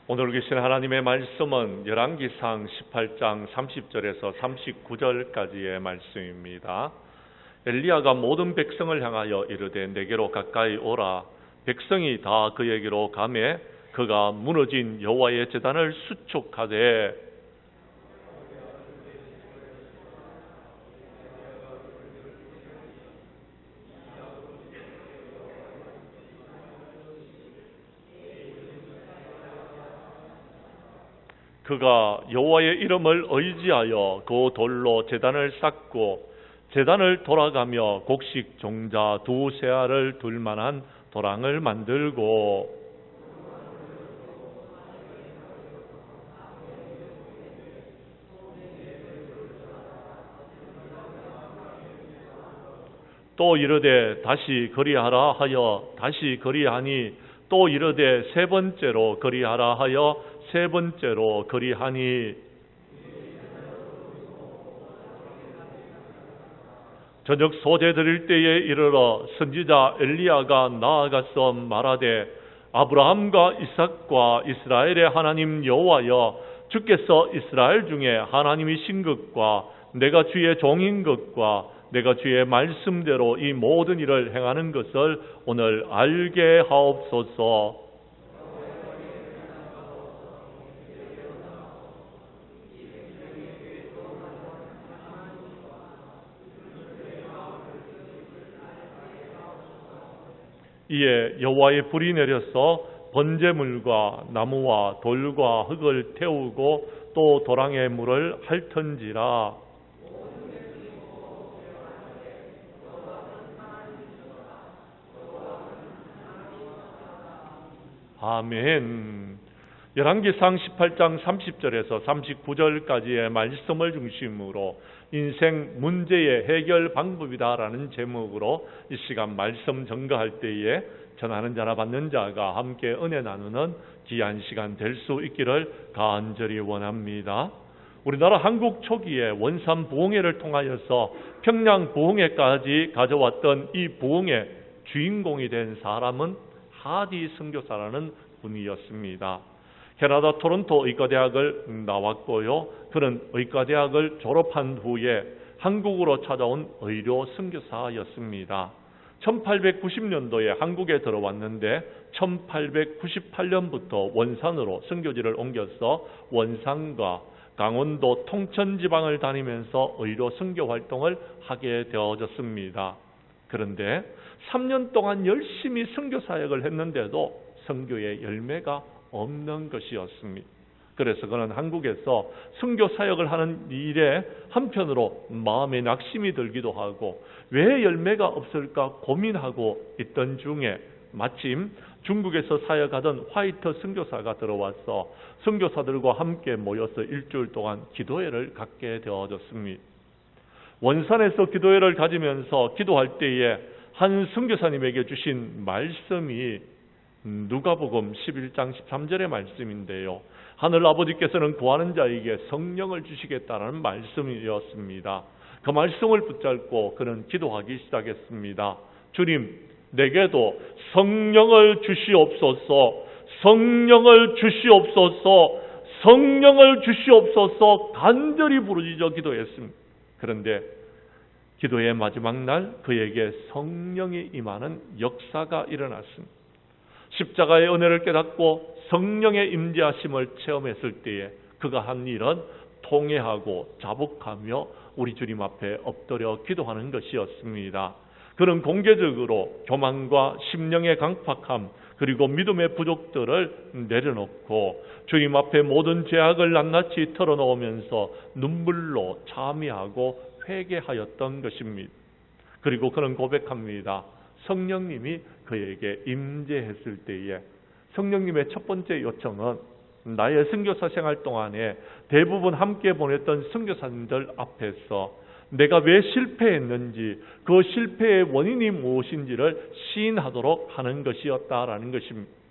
오늘 계신 하나님의 말씀은 열왕기상 18장 30절에서 39절까지의 말씀입니다. 엘리야가 모든 백성을 향하여 이르되 내게로 가까이 오라. 백성이 다 그에게로 가매 그가 무너진 여호와의 제단을 수축하되 그가 여호와의 이름을 의지하여 그 돌로 제단을 쌓고 제단을 돌아가며 곡식 종자 두세 알을 둘 만한 도랑을 만들고 또 이르되 다시 그리하라 하여 다시 그리하니 또 이르되 세 번째로 그리하라 하여 세 번째로 그리하니 저녁 소재 드릴 때에 이르러 선지자 엘리야가 나아가서 말하되 아브라함과 이삭과 이스라엘의 하나님 여호와여 주께서 이스라엘 중에 하나님이신 것과 내가 주의 종인 것과 내가 주의 말씀대로 이 모든 일을 행하는 것을 오늘 알게 하옵소서. 이에 여호와의 불이 내려서 번제물과 나무와 돌과 흙을 태우고 또 도랑의 물을 핥은지라. 아멘. 열왕기상 18장 30절에서 39절까지의 말씀을 중심으로 인생 문제의 해결 방법이다라는 제목으로 이 시간 말씀 전가할 때에 전하는 자나 받는 자가 함께 은혜 나누는 귀한 시간 될 수 있기를 간절히 원합니다. 우리나라 한국 초기에 원산 부흥회를 통하여서 평양 부흥회까지 가져왔던 이 부흥회 주인공이 된 사람은 하디 선교사라는 분이었습니다. 캐나다 토론토 의과대학을 나왔고요. 그는 의과대학을 졸업한 후에 한국으로 찾아온 의료 선교사였습니다. 1890년도에 한국에 들어왔는데 1898년부터 원산으로 선교지를 옮겨서 원산과 강원도 통천 지방을 다니면서 의료 선교 활동을 하게 되어졌습니다. 그런데 3년 동안 열심히 선교 사역을 했는데도 선교의 열매가 없는 것이었습니다. 그래서 그는 한국에서 선교 사역을 하는 일에 한편으로 마음에 낙심이 들기도 하고 왜 열매가 없을까 고민하고 있던 중에 마침 중국에서 사역하던 화이트 선교사가 들어와서 선교사들과 함께 모여서 일주일 동안 기도회를 갖게 되어졌습니다. 원산에서 기도회를 가지면서 기도할 때에 한 선교사님에게 주신 말씀이 누가복음 11장 13절의 말씀인데요. 하늘 아버지께서는 구하는 자에게 성령을 주시겠다는 말씀이었습니다. 그 말씀을 붙잡고 그는 기도하기 시작했습니다. 주님, 내게도 성령을 주시옵소서, 성령을 주시옵소서, 성령을 주시옵소서 간절히 부르짖어 기도했습니다. 그런데 기도의 마지막 날 그에게 성령이 임하는 역사가 일어났습니다. 십자가의 은혜를 깨닫고 성령의 임재하심을 체험했을 때에 그가 한 일은 통회하고 자복하며 우리 주님 앞에 엎드려 기도하는 것이었습니다. 그는 공개적으로 교만과 심령의 강팍함 그리고 믿음의 부족들을 내려놓고 주님 앞에 모든 죄악을 낱낱이 털어놓으면서 눈물로 참회하고 회개하였던 것입니다. 그리고 그는 고백합니다. 성령님이 그에게 임재했을 때에 성령님의 첫 번째 요청은 나의 선교사 생활 동안에 대부분 함께 보냈던 선교사님들 앞에서 내가 왜 실패했는지 그 실패의 원인이 무엇인지를 시인하도록 하는 것이었다라는 것입니다.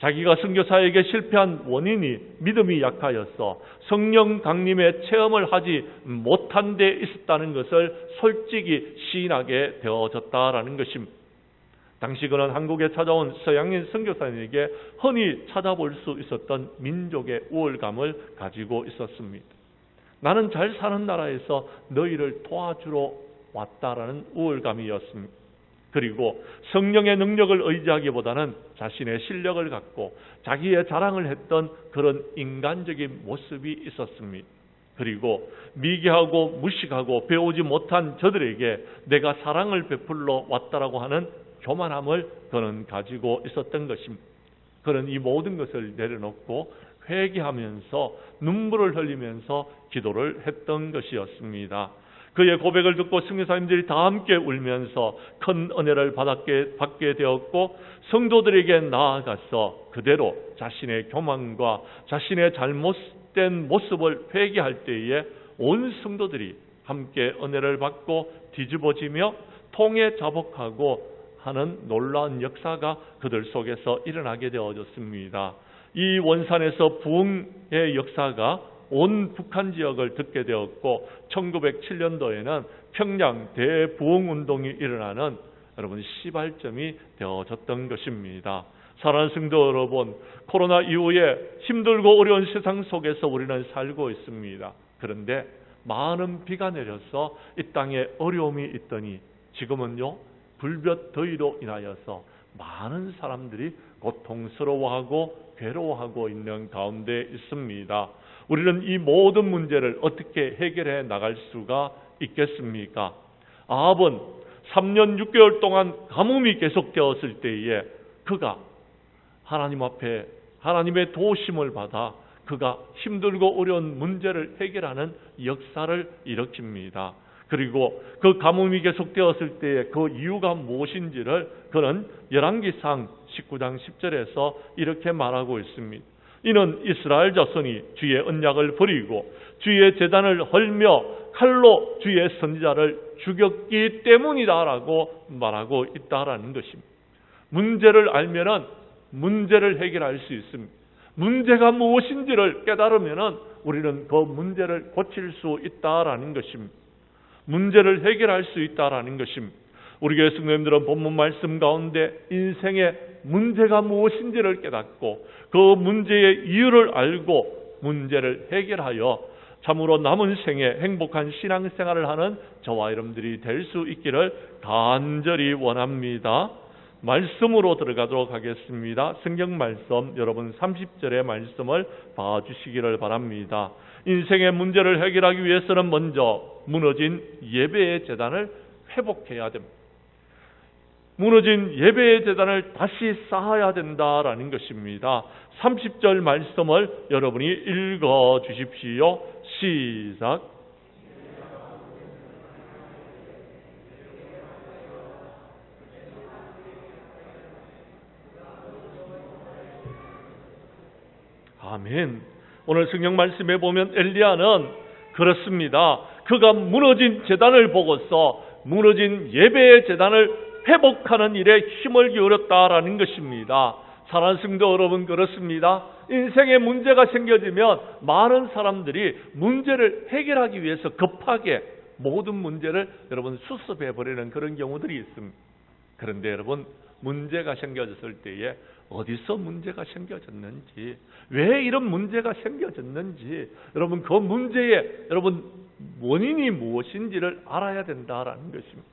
자기가 선교사에게 실패한 원인이 믿음이 약하여서 성령 강림의 체험을 하지 못한 데 있었다는 것을 솔직히 시인하게 되어졌다라는 것입니다. 당시 그는 한국에 찾아온 서양인 선교사님에게 흔히 찾아볼 수 있었던 민족의 우월감을 가지고 있었습니다. 나는 잘 사는 나라에서 너희를 도와주러 왔다라는 우월감이었습니다. 그리고 성령의 능력을 의지하기보다는 자신의 실력을 갖고 자기의 자랑을 했던 그런 인간적인 모습이 있었습니다. 그리고 미개하고 무식하고 배우지 못한 저들에게 내가 사랑을 베풀러 왔다라고 하는 교만함을 그는 가지고 있었던 것입니다. 그는 이 모든 것을 내려놓고 회개하면서 눈물을 흘리면서 기도를 했던 것이었습니다. 그의 고백을 듣고 선교사님들이 다 함께 울면서 큰 은혜를 받게 되었고, 성도들에게 나아가서 그대로 자신의 교만과 자신의 잘못된 모습을 회개할 때에 온 성도들이 함께 은혜를 받고 뒤집어지며 통해 자복하고 하는 놀라운 역사가 그들 속에서 일어나게 되어졌습니다. 이 원산에서 부흥의 역사가 온 북한 지역을 듣게 되었고, 1907년도에는 평양 대부흥운동이 일어나는 여러분 시발점이 되어졌던 것입니다. 사랑하는 성도 여러분, 코로나 이후에 힘들고 어려운 세상 속에서 우리는 살고 있습니다. 그런데 많은 비가 내려서 이 땅에 어려움이 있더니 지금은요, 불볕 더위로 인하여서 많은 사람들이 고통스러워하고 괴로워하고 있는 가운데 있습니다. 우리는 이 모든 문제를 어떻게 해결해 나갈 수가 있겠습니까? 아합은 3년 6개월 동안 가뭄이 계속되었을 때에 그가 하나님 앞에 하나님의 도우심을 받아 그가 힘들고 어려운 문제를 해결하는 역사를 일으킵니다. 그리고 그 가뭄이 계속되었을 때에 그 이유가 무엇인지를 그는 열왕기상 19장 10절에서 이렇게 말하고 있습니다. 이는 이스라엘 자손이 주의 언약을 버리고 주의 제단을 헐며 칼로 주의 선지자를 죽였기 때문이다라고 말하고 있다라는 것입니다. 문제를 알면은 문제를 해결할 수 있습니다. 문제가 무엇인지를 깨달으면은 우리는 그 문제를 고칠 수 있다라는 것입니다. 문제를 해결할 수 있다라는 것입니다. 우리 교회 성도님들은 본문 말씀 가운데 인생의 문제가 무엇인지를 깨닫고 그 문제의 이유를 알고 문제를 해결하여 참으로 남은 생에 행복한 신앙생활을 하는 저와 여러분들이 될 수 있기를 간절히 원합니다. 말씀으로 들어가도록 하겠습니다. 성경 말씀 여러분 30절의 말씀을 봐주시기를 바랍니다. 인생의 문제를 해결하기 위해서는 먼저 무너진 예배의 제단을 회복해야 됩니다. 무너진 예배의 제단을 다시 쌓아야 된다라는 것입니다. 30절 말씀을 여러분이 읽어 주십시오. 시작. 아멘. 오늘 성경 말씀에 보면 엘리야는 그렇습니다. 그가 무너진 제단을 보고서 무너진 예배의 제단을 회복하는 일에 힘을 기울였다라는 것입니다. 사랑하는 성도 여러분, 그렇습니다. 인생에 문제가 생겨지면 많은 사람들이 문제를 해결하기 위해서 급하게 모든 문제를 여러분 수습해 버리는 그런 경우들이 있습니다. 그런데 여러분, 문제가 생겨졌을 때에 어디서 문제가 생겨졌는지, 왜 이런 문제가 생겨졌는지, 여러분 그 문제의 여러분 원인이 무엇인지를 알아야 된다라는 것입니다.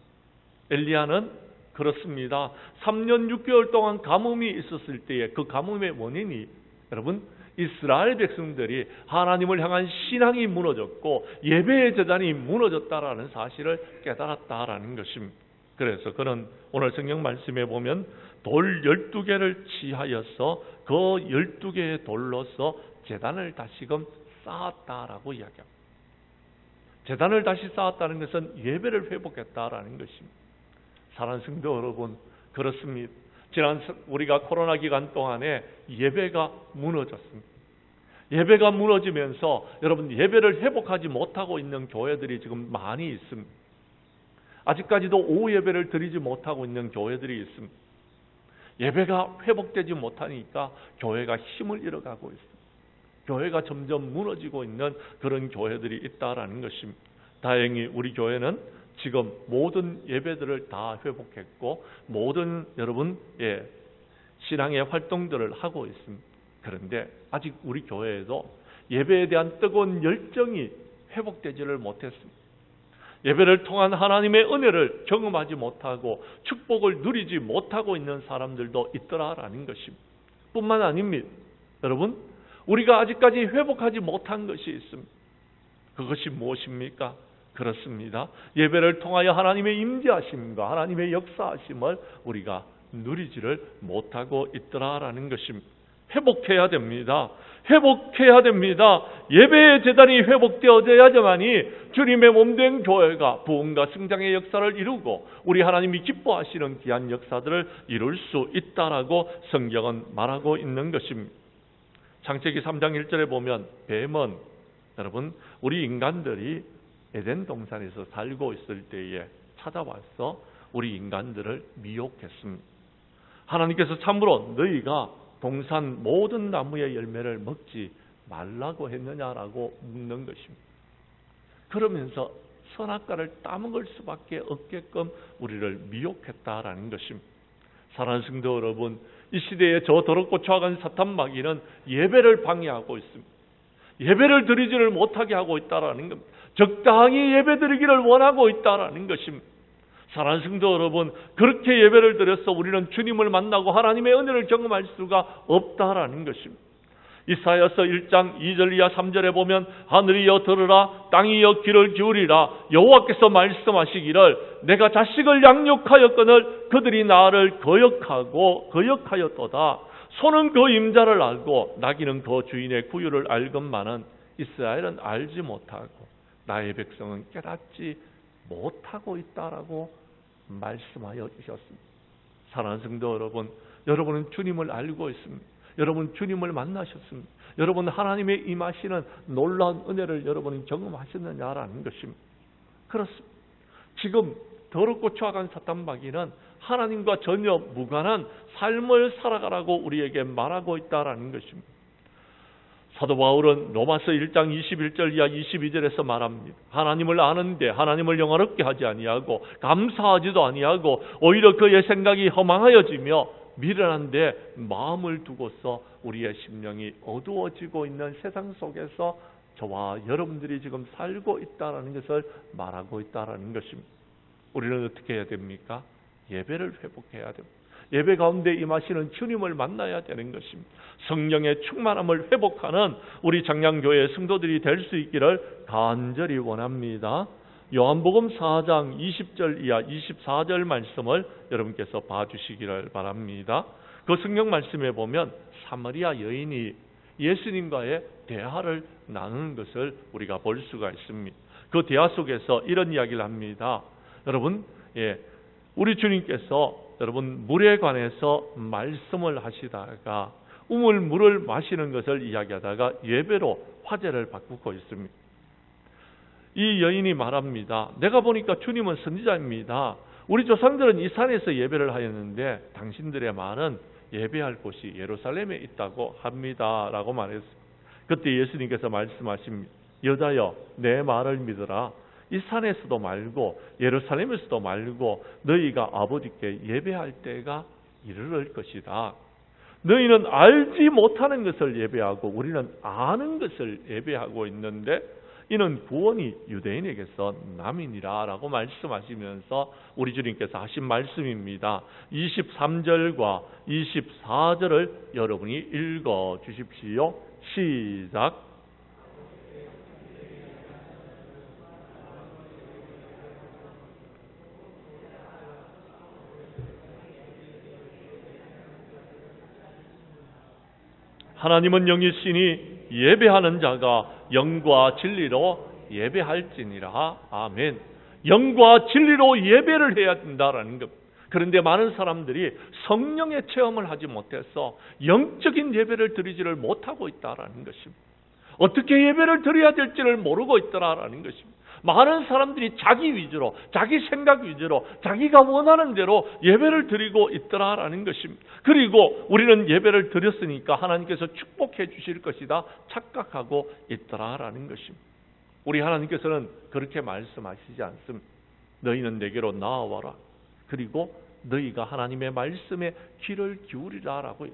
엘리야는 그렇습니다. 3년 6개월 동안 가뭄이 있었을 때에 그 가뭄의 원인이 여러분 이스라엘 백성들이 하나님을 향한 신앙이 무너졌고 예배의 제단이 무너졌다라는 사실을 깨달았다라는 것입니다. 그래서 그는 오늘 성경 말씀에 보면 돌 12개를 취하여서 그 12개의 돌로서 제단을 다시금 쌓았다라고 이야기합니다. 제단을 다시 쌓았다는 것은 예배를 회복했다라는 것입니다. 사랑하는 성도 여러분, 그렇습니다. 지난 우리가 코로나 기간 동안에 예배가 무너졌습니다. 예배가 무너지면서 여러분 예배를 회복하지 못하고 있는 교회들이 지금 많이 있습니다. 아직까지도 오후 예배를 드리지 못하고 있는 교회들이 있습니다. 예배가 회복되지 못하니까 교회가 힘을 잃어가고 있습니다. 교회가 점점 무너지고 있는 그런 교회들이 있다라는 것입니다. 다행히 우리 교회는 지금 모든 예배들을 다 회복했고 모든 여러분 신앙의 활동들을 하고 있습니다. 그런데 아직 우리 교회에도 예배에 대한 뜨거운 열정이 회복되지를 못했습니다. 예배를 통한 하나님의 은혜를 경험하지 못하고 축복을 누리지 못하고 있는 사람들도 있더라라는 것입니다. 뿐만 아닙니다. 여러분, 우리가 아직까지 회복하지 못한 것이 있습니다. 그것이 무엇입니까? 그렇습니다. 예배를 통하여 하나님의 임재하심과 하나님의 역사하심을 우리가 누리지를 못하고 있더라라는 것입니다. 회복해야 됩니다. 회복해야 됩니다. 예배의 재단이 회복되어져야지만이 주님의 몸된 교회가 부흥과 성장의 역사를 이루고 우리 하나님이 기뻐하시는 귀한 역사들을 이룰 수 있다라고 성경은 말하고 있는 것입니다. 창세기 3장 1절에 보면 뱀은 여러분 우리 인간들이 에덴 동산에서 살고 있을 때에 찾아와서 우리 인간들을 미혹했습니다. 하나님께서 참으로 너희가 동산 모든 나무의 열매를 먹지 말라고 했느냐라고 묻는 것입니다. 그러면서 선악과를 따먹을 수밖에 없게끔 우리를 미혹했다라는 것입니다. 사랑하는 성도 여러분, 이 시대에 저 더럽고 추악한 사탄 마귀는 예배를 방해하고 있습니다. 예배를 드리지를 못하게 하고 있다라는 겁니다. 적당히 예배 드리기를 원하고 있다라는 것입니다. 사랑하는 성도 여러분, 그렇게 예배를 드려서 우리는 주님을 만나고 하나님의 은혜를 경험할 수가 없다라는 것입니다. 이사야서 1장 2절 이하 3절에 보면 하늘이여 들으라 땅이여 귀를 기울이라 여호와께서 말씀하시기를 내가 자식을 양육하였거늘 그들이 나를 거역하였도다. 소는 그 임자를 알고 나귀는 그 주인의 구유를 알건만은 이스라엘은 알지 못하고 나의 백성은 깨닫지 못하고 있다라고 말씀하여 주셨습니다. 사랑하는 성도 여러분, 여러분은 주님을 알고 있습니다. 여러분 주님을 만나셨습니다. 여러분 하나님의 임하시는 놀라운 은혜를 여러분이 경험하셨느냐라는 것입니다. 그렇습니다. 지금 더럽고 추악한 사탄 마귀는 하나님과 전혀 무관한 삶을 살아가라고 우리에게 말하고 있다라는 것입니다. 사도 바울은 로마서 1장 21절 이하 22절에서 말합니다. 하나님을 아는데 하나님을 영화롭게 하지 아니하고 감사하지도 아니하고 오히려 그의 생각이 허망하여지며 미련한데 마음을 두고서 우리의 심령이 어두워지고 있는 세상 속에서 저와 여러분들이 지금 살고 있다는 것을 말하고 있다는 것입니다. 우리는 어떻게 해야 됩니까? 예배를 회복해야 됩니다. 예배 가운데 임하시는 주님을 만나야 되는 것입니다. 성령의 충만함을 회복하는 우리 장량교회 성도들이 될 수 있기를 간절히 원합니다. 요한복음 4장 20절 이하 24절 말씀을 여러분께서 봐주시기를 바랍니다. 그 성경 말씀에 보면 사마리아 여인이 예수님과의 대화를 나누는 것을 우리가 볼 수가 있습니다. 그 대화 속에서 이런 이야기를 합니다. 여러분, 우리 주님께서 여러분 물에 관해서 말씀을 하시다가 우물물을 마시는 것을 이야기하다가 예배로 화제를 바꾸고 있습니다. 이 여인이 말합니다. 내가 보니까 주님은 선지자입니다. 우리 조상들은 이 산에서 예배를 하였는데 당신들의 말은 예배할 곳이 예루살렘에 있다고 합니다. 라고 말했습니다. 그때 예수님께서 말씀하십니다. 여자여 내 말을 믿으라. 이 산에서도 말고 예루살렘에서도 말고 너희가 아버지께 예배할 때가 이르를 것이다. 너희는 알지 못하는 것을 예배하고 우리는 아는 것을 예배하고 있는데 이는 구원이 유대인에게서 남이니라 라고 말씀하시면서 우리 주님께서 하신 말씀입니다. 23절과 24절을 여러분이 읽어 주십시오. 시작. 하나님은 영이시니 예배하는 자가 영과 진리로 예배할지니라. 아멘. 영과 진리로 예배를 해야 된다라는 것. 그런데 많은 사람들이 성령의 체험을 하지 못해서 영적인 예배를 드리지를 못하고 있다라는 것입니다. 어떻게 예배를 드려야 될지를 모르고 있더라라는 것입니다. 많은 사람들이 자기 위주로, 자기 생각 위주로, 자기가 원하는 대로 예배를 드리고 있더라라는 것입니다. 그리고 우리는 예배를 드렸으니까 하나님께서 축복해 주실 것이다 착각하고 있더라라는 것입니다. 우리 하나님께서는 그렇게 말씀하시지 않습니다. 너희는 내게로 나아와라. 그리고 너희가 하나님의 말씀에 귀를 기울이라라고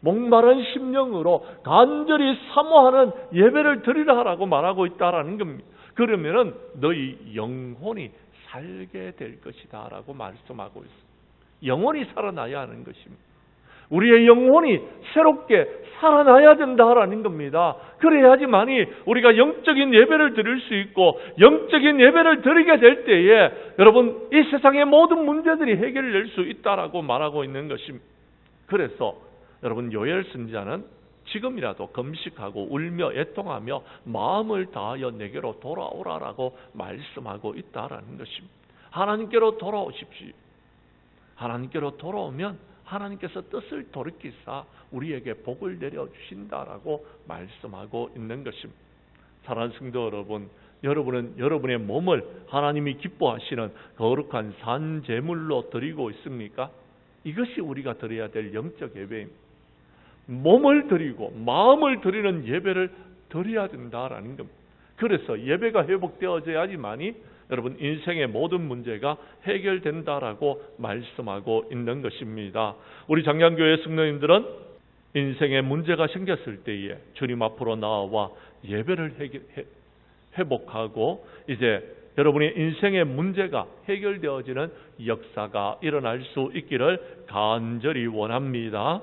목마른 심령으로 간절히 사모하는 예배를 드리라라고 말하고 있다라는 겁니다. 그러면은 너희 영혼이 살게 될 것이다라고 말씀하고 있습니다. 영혼이 살아나야 하는 것입니다. 우리의 영혼이 새롭게 살아나야 된다라는 겁니다. 그래야지만이 우리가 영적인 예배를 드릴 수 있고 영적인 예배를 드리게 될 때에 여러분 이 세상의 모든 문제들이 해결될 수 있다라고 말하고 있는 것입니다. 그래서 여러분 요엘 선지자는 지금이라도 금식하고 울며 애통하며 마음을 다하여 내게로 돌아오라라고 말씀하고 있다라는 것입니다. 하나님께로 돌아오십시오. 하나님께로 돌아오면 하나님께서 뜻을 돌이키사 우리에게 복을 내려주신다라고 말씀하고 있는 것입니다. 사랑하는 성도 여러분, 여러분은 여러분의 몸을 하나님이 기뻐하시는 거룩한 산제물로 드리고 있습니까? 이것이 우리가 드려야 될 영적 예배입니다. 몸을 드리고 마음을 드리는 예배를 드려야 된다라는 겁니다. 그래서 예배가 회복되어져야지만이 여러분 인생의 모든 문제가 해결된다라고 말씀하고 있는 것입니다. 우리 장량교회 성도님들은 인생의 문제가 생겼을 때에 주님 앞으로 나와 예배를 회복하고 이제 여러분의 인생의 문제가 해결되어지는 역사가 일어날 수 있기를 간절히 원합니다.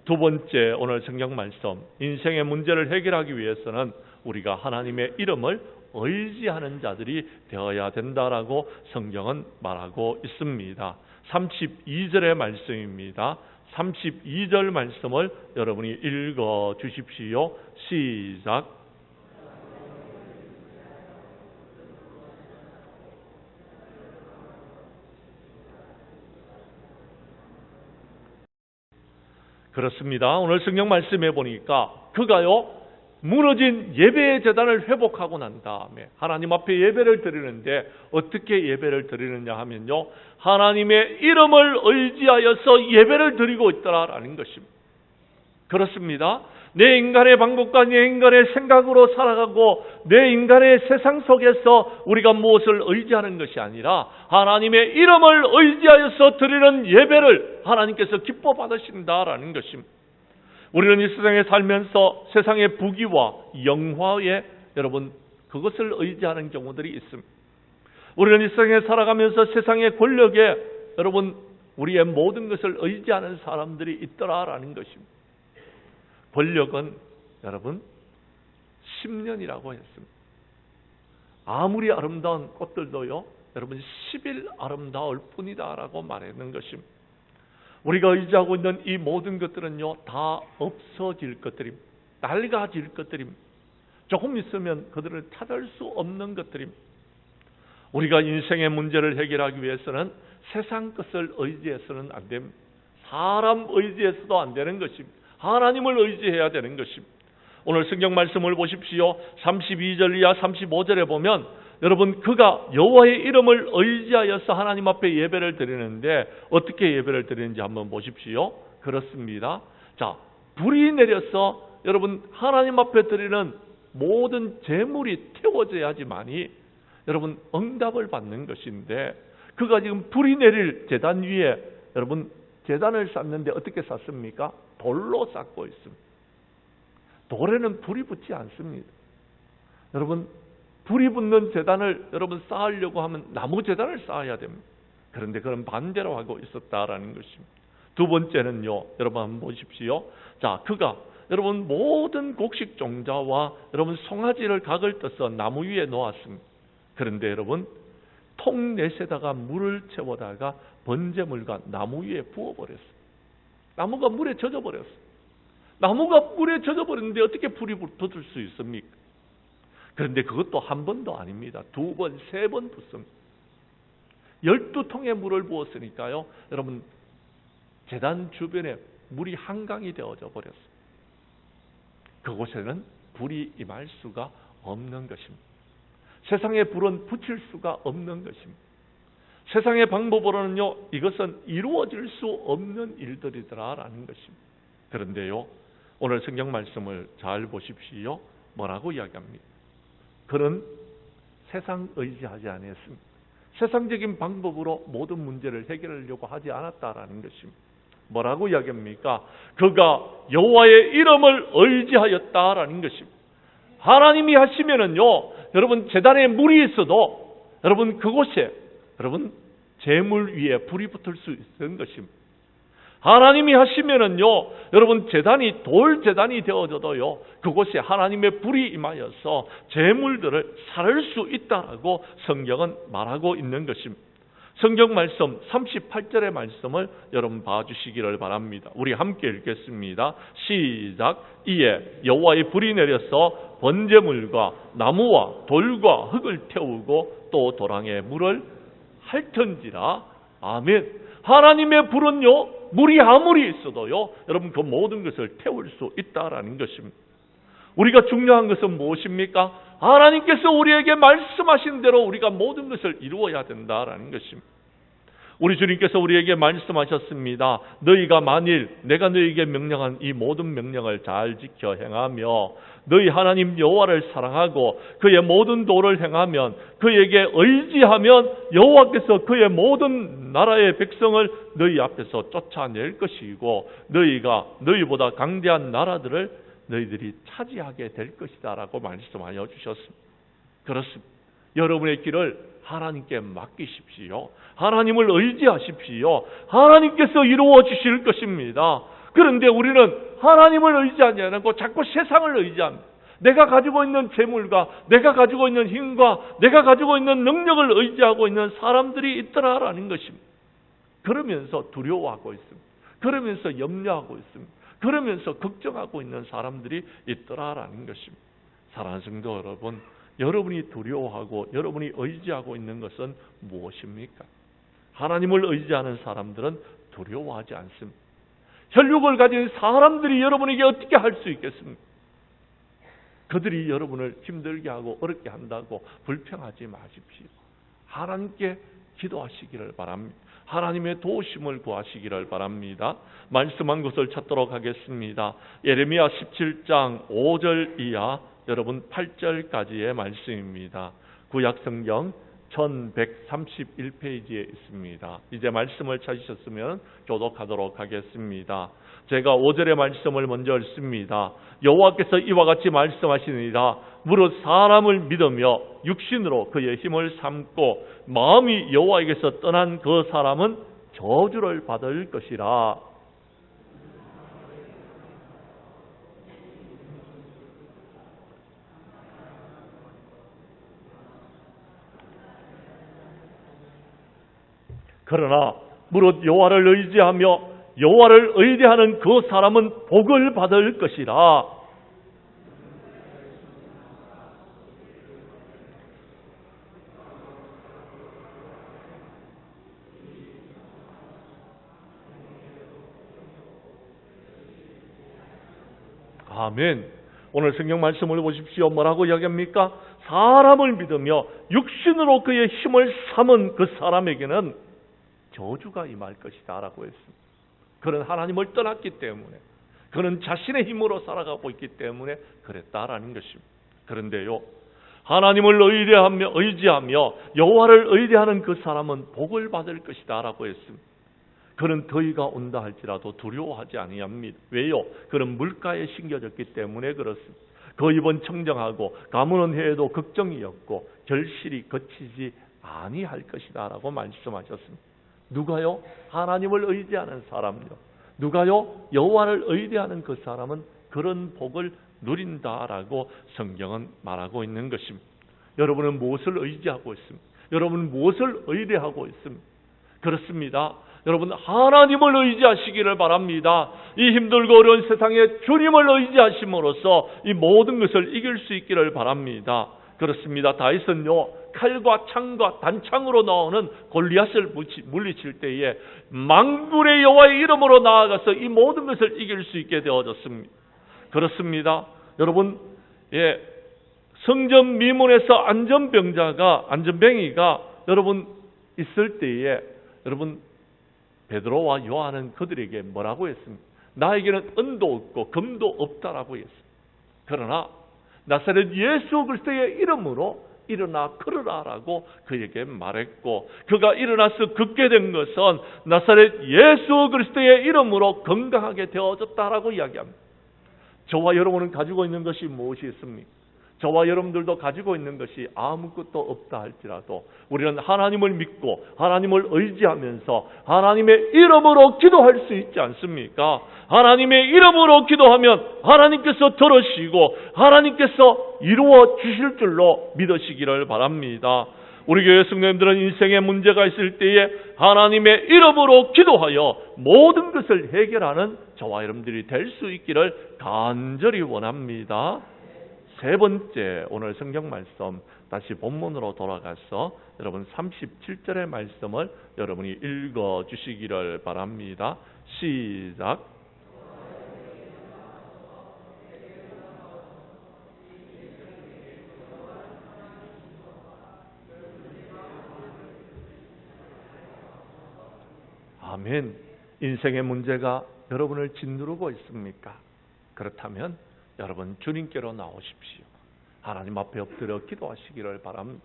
두 번째 오늘 성경 말씀, 인생의 문제를 해결하기 위해서는 우리가 하나님의 이름을 의지하는 자들이 되어야 된다라고 성경은 말하고 있습니다. 32절의 말씀입니다. 32절 말씀을 여러분이 읽어 주십시오. 시작. 그렇습니다. 오늘 성경 말씀해 보니까 그가요 무너진 예배의 제단을 회복하고 난 다음에 하나님 앞에 예배를 드리는데 어떻게 예배를 드리느냐 하면요, 하나님의 이름을 의지하여서 예배를 드리고 있더라라는 것입니다. 그렇습니다. 내 인간의 방법과 내 인간의 생각으로 살아가고 내 인간의 세상 속에서 우리가 무엇을 의지하는 것이 아니라 하나님의 이름을 의지하여서 드리는 예배를 하나님께서 기뻐 받으신다라는 것입니다. 우리는 이 세상에 살면서 세상의 부귀와 영화에 여러분 그것을 의지하는 경우들이 있습니다. 우리는 이 세상에 살아가면서 세상의 권력에 여러분 우리의 모든 것을 의지하는 사람들이 있더라라는 것입니다. 권력은 여러분 10년이라고 했습니다. 아무리 아름다운 꽃들도요 여러분 10일 아름다울 뿐이다라고 말하는 것입니다. 우리가 의지하고 있는 이 모든 것들은요 다 없어질 것들입니다. 낡아질 것들입니다. 조금 있으면 그들을 찾을 수 없는 것들입니다. 우리가 인생의 문제를 해결하기 위해서는 세상 것을 의지해서는 안 됩니다. 사람 의지해서도 안 되는 것입니다. 하나님을 의지해야 되는 것입니다. 오늘 성경 말씀을 보십시오. 32절 이하 35절에 보면 여러분 그가 여호와의 이름을 의지하여서 하나님 앞에 예배를 드리는데 어떻게 예배를 드리는지 한번 보십시오. 그렇습니다. 자, 불이 내려서 여러분 하나님 앞에 드리는 모든 제물이 태워져야지만이 여러분 응답을 받는 것인데 그가 지금 불이 내릴 제단 위에 여러분 제단을 쌓는데 어떻게 쌓습니까? 돌로 쌓고 있습니다. 돌에는 불이 붙지 않습니다. 여러분 불이 붙는 제단을 여러분 쌓으려고 하면 나무 제단을 쌓아야 됩니다. 그런데 그런 반대로 하고 있었다라는 것입니다. 두 번째는요, 여러분 한번 보십시오. 자, 그가 여러분 모든 곡식 종자와 여러분 송아지를 각을 떠서 나무 위에 놓았습니다. 그런데 여러분 통 넷에다가 물을 채워다가 번제물과 나무 위에 부어버렸어요. 나무가 물에 젖어버렸어요. 나무가 물에 젖어버렸는데 어떻게 불이 붙을 수 있습니까? 그런데 그것도 한 번도 아닙니다. 두 번, 세 번 붓습니다. 12통의 물을 부었으니까요. 여러분 제단 주변에 물이 한강이 되어져 버렸어요. 그곳에는 불이 임할 수가 없는 것입니다. 세상의 불은 붙일 수가 없는 것입니다. 세상의 방법으로는요 이것은 이루어질 수 없는 일들이더라라는 것입니다. 그런데요 오늘 성경 말씀을 잘 보십시오. 뭐라고 이야기합니까? 그는 세상 의지하지 아니했습니다. 세상적인 방법으로 모든 문제를 해결하려고 하지 않았다라는 것입니다. 뭐라고 이야기합니까? 그가 여호와의 이름을 의지하였다라는 것입니다. 하나님이 하시면은요, 여러분 제단에 물이 있어도 여러분 그곳에 여러분 제물 위에 불이 붙을 수 있는 것입니다. 하나님이 하시면은요, 여러분 제단이 돌 제단이 되어져도요, 그곳에 하나님의 불이 임하여서 제물들을 살릴 수 있다라고 성경은 말하고 있는 것입니다. 성경 말씀 38절의 말씀을 여러분 봐주시기를 바랍니다. 우리 함께 읽겠습니다. 시작. 이에 여호와의 불이 내려서 번제물과 나무와 돌과 흙을 태우고 또 도랑에 물을 핥은지라. 아멘. 하나님의 불은요, 물이 아무리 있어도요, 여러분 그 모든 것을 태울 수 있다라는 것입니다. 우리가 중요한 것은 무엇입니까? 하나님께서 우리에게 말씀하신 대로 우리가 모든 것을 이루어야 된다라는 것입니다. 우리 주님께서 우리에게 말씀하셨습니다. 너희가 만일 내가 너희에게 명령한 이 모든 명령을 잘 지켜 행하며 너희 하나님 여호와를 사랑하고 그의 모든 도를 행하면 그에게 의지하면 여호와께서 그의 모든 나라의 백성을 너희 앞에서 쫓아낼 것이고 너희가 너희보다 강대한 나라들을 너희들이 차지하게 될 것이다 라고 말씀하여 주셨습니다. 그렇습니다. 여러분의 길을 하나님께 맡기십시오. 하나님을 의지하십시오. 하나님께서 이루어 주실 것입니다. 그런데 우리는 하나님을 의지하지 않고 자꾸 세상을 의지합니다. 내가 가지고 있는 재물과 내가 가지고 있는 힘과 내가 가지고 있는 능력을 의지하고 있는 사람들이 있더라라는 것입니다. 그러면서 두려워하고 있습니다. 그러면서 염려하고 있습니다. 그러면서 걱정하고 있는 사람들이 있더라라는 것입니다. 사랑하는 성도 여러분, 여러분이 두려워하고 여러분이 의지하고 있는 것은 무엇입니까? 하나님을 의지하는 사람들은 두려워하지 않습니다. 혈육을 가진 사람들이 여러분에게 어떻게 할 수 있겠습니까? 그들이 여러분을 힘들게 하고 어렵게 한다고 불평하지 마십시오. 하나님께 기도하시기를 바랍니다. 하나님의 도우심을 구하시기를 바랍니다. 말씀한 것을 찾도록 하겠습니다. 예레미야 17장 5절 이하 여러분 8절까지의 말씀입니다. 구약성경 1131페이지에 있습니다. 이제 말씀을 찾으셨으면 교독하도록 하겠습니다. 제가 5절의 말씀을 먼저 읽습니다. 여호와께서 이와 같이 말씀하시니라. 무릇 사람을 믿으며 육신으로 그의 힘을 삼고 마음이 여호와에게서 떠난 그 사람은 저주를 받을 것이라. 그러나 무릇 여호와를 의지하며 여호와를 의뢰하는 그 사람은 복을 받을 것이라. 아멘. 오늘 성경 말씀을 보십시오. 뭐라고 이야기합니까? 사람을 믿으며 육신으로 그의 힘을 삼은 그 사람에게는 저주가 임할 것이다 라고 했습니다. 그는 하나님을 떠났기 때문에, 그는 자신의 힘으로 살아가고 있기 때문에 그랬다라는 것입니다. 그런데요, 하나님을 의지하며 여호와를 의뢰하는 그 사람은 복을 받을 것이다 라고 했습니다. 그는 더위가 온다 할지라도 두려워하지 아니합니다. 왜요? 그는 물가에 심겨졌기 때문에 그렇습니다. 그 입은 청정하고 가무는 해에도 걱정이 없고 결실이 거치지 아니할 것이다 라고 말씀하셨습니다. 누가요? 하나님을 의지하는 사람요. 누가요? 여호와를 의지하는 그 사람은 그런 복을 누린다라고 성경은 말하고 있는 것입니다. 여러분은 무엇을 의지하고 있습니까? 여러분은 무엇을 의뢰하고 있습니까? 그렇습니다. 여러분 하나님을 의지하시기를 바랍니다. 이 힘들고 어려운 세상에 주님을 의지하심으로써 이 모든 것을 이길 수 있기를 바랍니다. 그렇습니다. 다윗은요, 칼과 창과 단창으로 나오는 골리앗을 물리칠 때에 만군의 여호와의 이름으로 나아가서 이 모든 것을 이길 수 있게 되어졌습니다. 그렇습니다. 여러분, 성전 미문에서 안전병이가 여러분 있을 때에 여러분 베드로와 요한은 그들에게 뭐라고 했습니까? 나에게는 은도 없고 금도 없다라고 했습니다. 그러나 나사렛 예수 그리스도의 이름으로 일어나 걸으라라고 그에게 말했고, 그가 일어나서 걷게 된 것은 나사렛 예수 그리스도의 이름으로 건강하게 되어졌다라고 이야기합니다. 저와 여러분은 가지고 있는 것이 무엇이 있습니까? 저와 여러분들도 가지고 있는 것이 아무것도 없다 할지라도 우리는 하나님을 믿고 하나님을 의지하면서 하나님의 이름으로 기도할 수 있지 않습니까? 하나님의 이름으로 기도하면 하나님께서 들으시고 하나님께서 이루어 주실 줄로 믿으시기를 바랍니다. 우리 교회 성도님들은 인생에 문제가 있을 때에 하나님의 이름으로 기도하여 모든 것을 해결하는 저와 여러분들이 될 수 있기를 간절히 원합니다. 세 번째, 오늘 성경 말씀 다시 본문으로 돌아가서 여러분 37절의 말씀을 여러분이 읽어 주시기를 바랍니다. 시작. 아멘. 인생의 문제가 여러분을 짓누르고 있습니까? 그렇다면 여러분 주님께로 나오십시오. 하나님 앞에 엎드려 기도하시기를 바랍니다.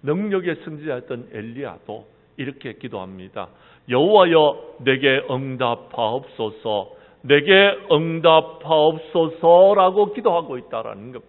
능력의 선지자였던 엘리야도 이렇게 기도합니다. 여호와여 내게 응답하옵소서, 내게 응답하옵소서라고 기도하고 있다라는 것.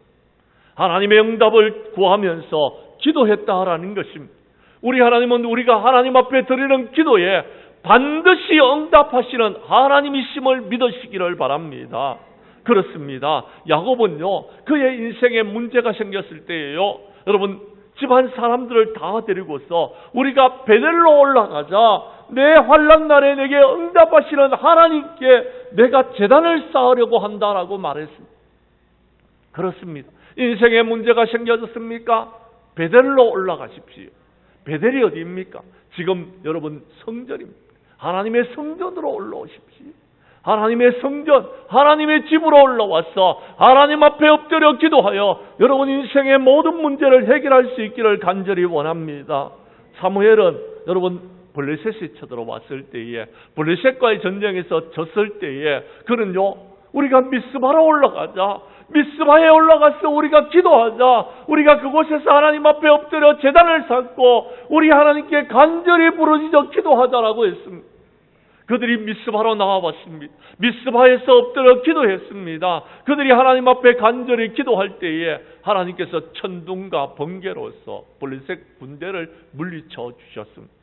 하나님의 응답을 구하면서 기도했다라는 것입니다. 우리 하나님은 우리가 하나님 앞에 드리는 기도에 반드시 응답하시는 하나님이심을 믿으시기를 바랍니다. 그렇습니다. 야곱은요, 그의 인생에 문제가 생겼을 때에요, 여러분 집안 사람들을 다 데리고서 우리가 베델로 올라가자, 내 환난 날에 내게 응답하시는 하나님께 내가 제단을 쌓으려고 한다라고 말했습니다. 그렇습니다. 인생에 문제가 생겨졌습니까? 베델로 올라가십시오. 베델이 어디입니까? 지금 여러분 성전입니다. 하나님의 성전으로 올라오십시오. 하나님의 성전, 하나님의 집으로 올라와서 하나님 앞에 엎드려 기도하여 여러분 인생의 모든 문제를 해결할 수 있기를 간절히 원합니다. 사무엘은 여러분 블레셋이 쳐들어왔을 때에, 블레셋과의 전쟁에서 졌을 때에 그는요, 우리가 미스바로 올라가자, 미스바에 올라가서 우리가 기도하자, 우리가 그곳에서 하나님 앞에 엎드려 제단을 쌓고 우리 하나님께 간절히 부르짖어 기도하자라고 했습니다. 그들이 미스바로 나와봤습니다. 미스바에서 엎드려 기도했습니다. 그들이 하나님 앞에 간절히 기도할 때에 하나님께서 천둥과 번개로서 블레셋 군대를 물리쳐 주셨습니다.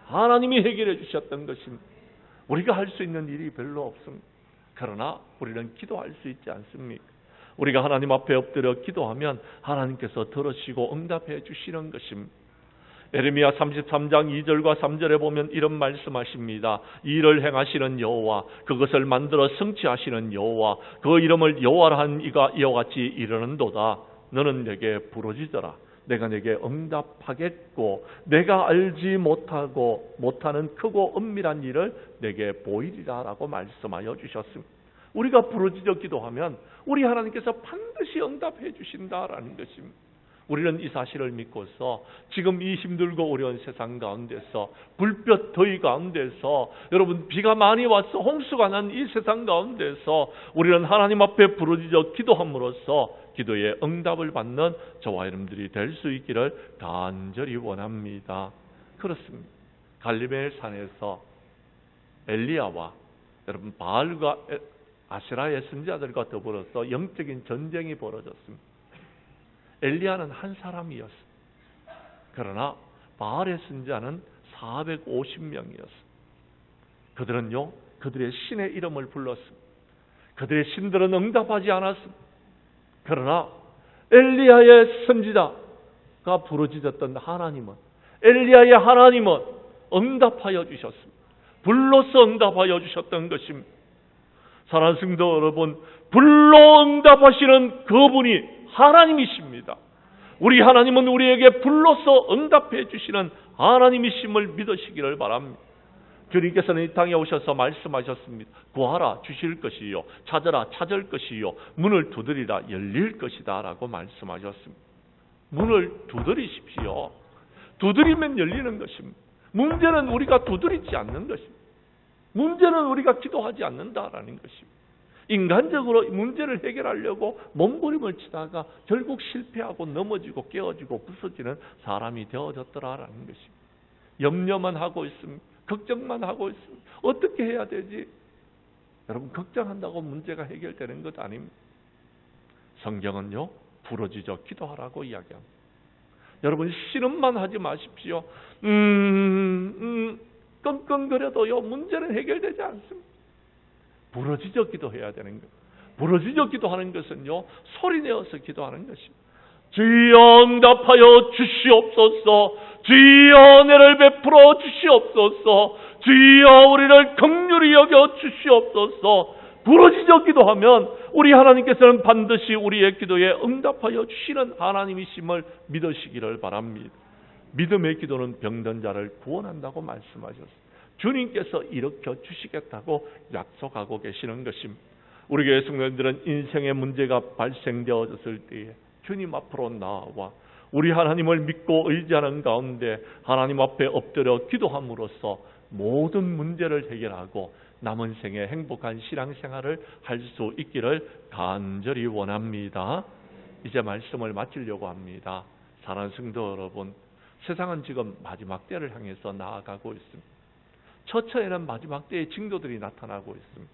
하나님이 해결해 주셨던 것입니다. 우리가 할 수 있는 일이 별로 없습니다. 그러나 우리는 기도할 수 있지 않습니까? 우리가 하나님 앞에 엎드려 기도하면 하나님께서 들으시고 응답해 주시는 것입니다. 에레미야 33장 2절과 3절에 보면 이런 말씀하십니다. 일을 행하시는 여호와, 그것을 만들어 성취하시는 여호와, 그 이름을 여호와라 한 이가 이와 같이 이르는도다. 너는 내게 부르짖어라. 내가 내게 응답하겠고 내가 알지 못하는 크고 은밀한 일을 내게 보이리라 라고 말씀하여 주셨습니다. 우리가 부르짖어 기도하면 우리 하나님께서 반드시 응답해 주신다라는 것입니다. 우리는 이 사실을 믿고서 지금 이 힘들고 어려운 세상 가운데서, 불볕 더위 가운데서, 여러분 비가 많이 와서 홍수가 난 이 세상 가운데서 우리는 하나님 앞에 부르짖어 기도함으로써 기도의 응답을 받는 저와 여러분들이 될 수 있기를 간절히 원합니다. 그렇습니다. 갈리멜 산에서 엘리야와 여러분 바알과 아세라의 선지자들과 더불어서 영적인 전쟁이 벌어졌습니다. 엘리야는 한 사람이었습니다. 그러나 바알의 선지자는 450명이었습니다. 그들은요, 그들의 신의 이름을 불렀습니다. 그들의 신들은 응답하지 않았습니다. 그러나 엘리야의 선지자가 부르짖었던 하나님은, 엘리야의 하나님은 응답하여 주셨습니다. 불로서 응답하여 주셨던 것입니다. 사랑하는 성도 여러분, 불로 응답하시는 그분이 하나님이십니다. 우리 하나님은 우리에게 불로서 응답해 주시는 하나님이심을 믿으시기를 바랍니다. 주님께서는 이 땅에 오셔서 말씀하셨습니다. 구하라 주실 것이요, 찾아라 찾을 것이요, 문을 두드리라 열릴 것이다 라고 말씀하셨습니다. 문을 두드리십시오. 두드리면 열리는 것입니다. 문제는 우리가 두드리지 않는 것입니다. 문제는 우리가 기도하지 않는다라는 것입니다. 인간적으로 문제를 해결하려고 몸부림을 치다가 결국 실패하고 넘어지고 깨어지고 부서지는 사람이 되어졌더라라는 것입니다. 염려만 하고 있습니다. 걱정만 하고 있습니다. 어떻게 해야 되지? 여러분, 걱정한다고 문제가 해결되는 것 아닙니다. 성경은요, 부르짖어 기도하라고 이야기합니다. 여러분, 씨름만 하지 마십시오. 끙끙거려도요, 문제는 해결되지 않습니다. 부르짖어 기도해야 되는 것. 부르짖어 기도하는 것은요, 소리내어서 기도하는 것입니다. 주여 응답하여 주시옵소서. 주여 은혜를 베풀어 주시옵소서. 주여 우리를 긍휼히 여겨 주시옵소서. 부르짖어 기도하면 우리 하나님께서는 반드시 우리의 기도에 응답하여 주시는 하나님이심을 믿으시기를 바랍니다. 믿음의 기도는 병든 자를 구원한다고 말씀하셨습니다. 주님께서 일으켜 주시겠다고 약속하고 계시는 것입니다. 우리 교회 성도님들은 인생의 문제가 발생되어졌을 때에 주님 앞으로 나와 우리 하나님을 믿고 의지하는 가운데 하나님 앞에 엎드려 기도함으로써 모든 문제를 해결하고 남은 생에 행복한 신앙생활을 할 수 있기를 간절히 원합니다. 이제 말씀을 마치려고 합니다. 사랑하는 성도 여러분, 세상은 지금 마지막 때를 향해서 나아가고 있습니다. 처처에는 마지막 때의 징조들이 나타나고 있습니다.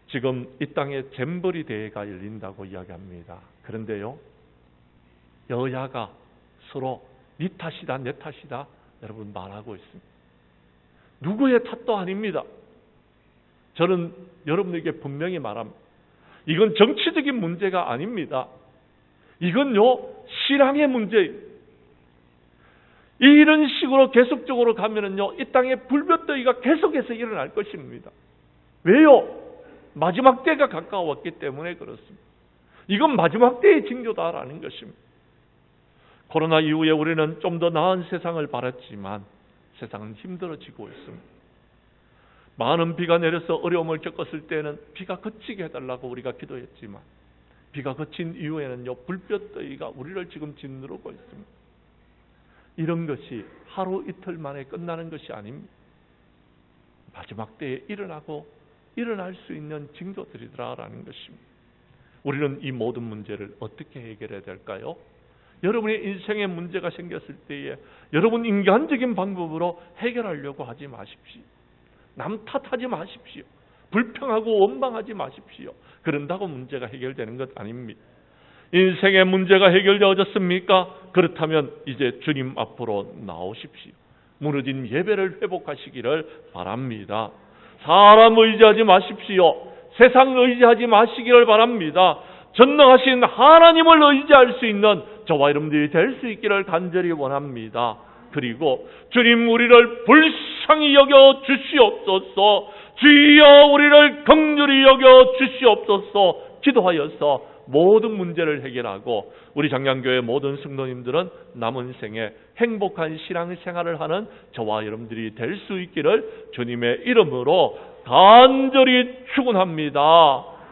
지금 이 땅에 잼버리 대회가 열린다고 이야기합니다. 그런데요, 여야가 서로 네 탓이다 내 탓이다 여러분 말하고 있습니다. 누구의 탓도 아닙니다. 저는 여러분에게 분명히 말합니다. 이건 정치적인 문제가 아닙니다. 이건요, 신앙의 문제예요. 이런 식으로 계속적으로 가면은요, 이 땅에 불볕더위가 계속해서 일어날 것입니다. 왜요? 마지막 때가 가까웠기 때문에 그렇습니다. 이건 마지막 때의 징조다라는 것입니다. 코로나 이후에 우리는 좀 더 나은 세상을 바랐지만 세상은 힘들어지고 있습니다. 많은 비가 내려서 어려움을 겪었을 때는 비가 그치게 해달라고 우리가 기도했지만 비가 그친 이후에는요, 불볕더위가 우리를 지금 짓누르고 있습니다. 이런 것이 하루 이틀 만에 끝나는 것이 아닙니다. 마지막 때에 일어날 수 있는 징조들이더라라는 것입니다. 우리는 이 모든 문제를 어떻게 해결해야 될까요? 여러분의 인생에 문제가 생겼을 때에 여러분 인간적인 방법으로 해결하려고 하지 마십시오. 남 탓하지 마십시오. 불평하고 원망하지 마십시오. 그런다고 문제가 해결되는 것 아닙니다. 인생의 문제가 해결되어졌습니까? 그렇다면 이제 주님 앞으로 나오십시오. 무너진 예배를 회복하시기를 바랍니다. 사람 의지하지 마십시오. 세상 의지하지 마시기를 바랍니다. 전능하신 하나님을 의지할 수 있는 저와 여러분들이 될 수 있기를 간절히 원합니다. 그리고 주님 우리를 불쌍히 여겨 주시옵소서. 주여 우리를 긍휼히 여겨 주시옵소서. 기도하여서 모든 문제를 해결하고 우리 장량교회 모든 성도님들은 남은 생에 행복한 신앙생활을 하는 저와 여러분들이 될 수 있기를 주님의 이름으로 간절히 축원합니다.